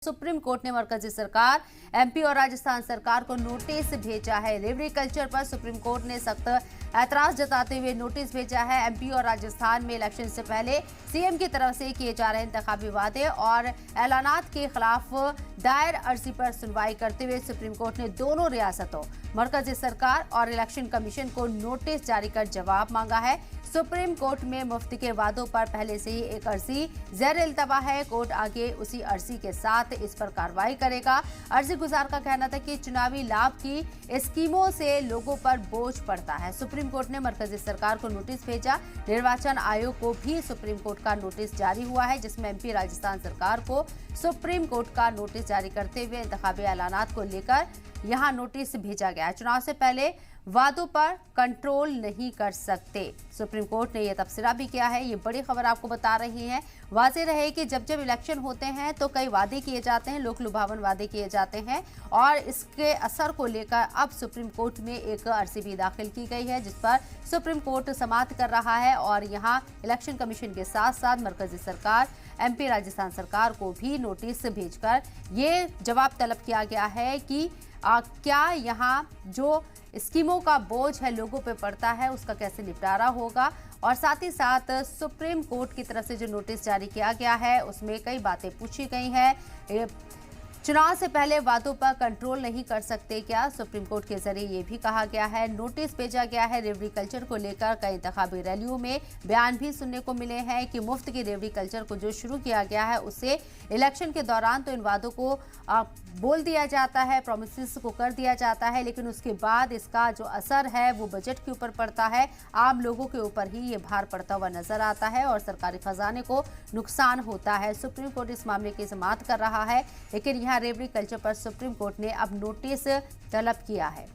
Supreme court ने मरकजी सरकार, एमपी और राजस्थान सरकार को नोटिस भेजा है। रेवड़ी कल्चर पर सुप्रीम कोर्ट ने सख्त ऐतराज जताते हुए नोटिस भेजा है। एमपी और राजस्थान में इलेक्शन से पहले सीएम की तरफ से किए जा रहे इंतखाबी वादे और ऐलानात के खिलाफ दायर अर्जी पर सुनवाई करते हुए सुप्रीम कोर्ट ने दोनों रियासतों, मरकजी सरकार और इलेक्शन कमीशन को नोटिस जारी कर जवाब मांगा है। सुप्रीम कोर्ट में मुफ्ती के वादों पर पहले से ही एक अर्जी ज़ेर-ए-इल्तवा है। कोर्ट आगे उसी अर्जी के साथ इस पर कार्रवाई करेगा। अर्जी गुजार का कहना था कि चुनावी लाभ की स्कीमों से लोगों पर बोझ पड़ता है। सुप्रीम कोर्ट ने मरकजी सरकार को नोटिस भेजा। निर्वाचन आयोग को भी सुप्रीम कोर्ट का नोटिस जारी हुआ है, जिसमें एमपी राजस्थान सरकार को सुप्रीम कोर्ट का नोटिस जारी करते हुए इंतखाबी ऐलानात को लेकर यहां नोटिस भेजा गया है। चुनाव से पहले वादों पर कंट्रोल नहीं कर सकते। सुप्रीम कोर्ट ने यह तबसरा भी किया है। ये बड़ी खबर आपको बता रही है। वाज़ेह रहे कि जब जब इलेक्शन होते हैं तो कई वादे किए जाते हैं, लोक लुभावन वादे किए जाते हैं और इसके असर को लेकर अब सुप्रीम कोर्ट में एक अर्जी भी दाखिल की गई है, जिस पर सुप्रीम कोर्ट समाअत कर रहा है और यहाँ इलेक्शन कमीशन के साथ साथ मरकजी सरकार, एमपी राजस्थान सरकार को भी नोटिस भेजकर ये जवाब तलब किया गया है कि क्या यहाँ जो स्कीमों का बोझ है लोगों पे पड़ता है, उसका कैसे निपटारा होगा। और साथ ही साथ सुप्रीम कोर्ट की तरफ से जो नोटिस जारी किया गया है उसमें कई बातें पूछी गई हैं। चुनाव से पहले वादों पर कंट्रोल नहीं कर सकते क्या, सुप्रीम कोर्ट के जरिए ये भी कहा गया है। नोटिस भेजा गया है। रेवड़ी कल्चर को लेकर कई इंतखाबी रैलियों में बयान भी सुनने को मिले हैं कि मुफ्त की रेवड़ी कल्चर को जो शुरू किया गया है उससे इलेक्शन के दौरान तो इन वादों को बोल दिया जाता है, प्रोमिसेस को कर दिया जाता है, लेकिन उसके बाद इसका जो असर है वो बजट के ऊपर पड़ता है, आम लोगों के ऊपर ही ये भार पड़ता हुआ नजर आता है और सरकारी खजाने को नुकसान होता है। सुप्रीम कोर्ट इस मामले की समाअत कर रहा है, लेकिन यहाँ रेवड़ी कल्चर पर सुप्रीम कोर्ट ने अब नोटिस तलब किया है।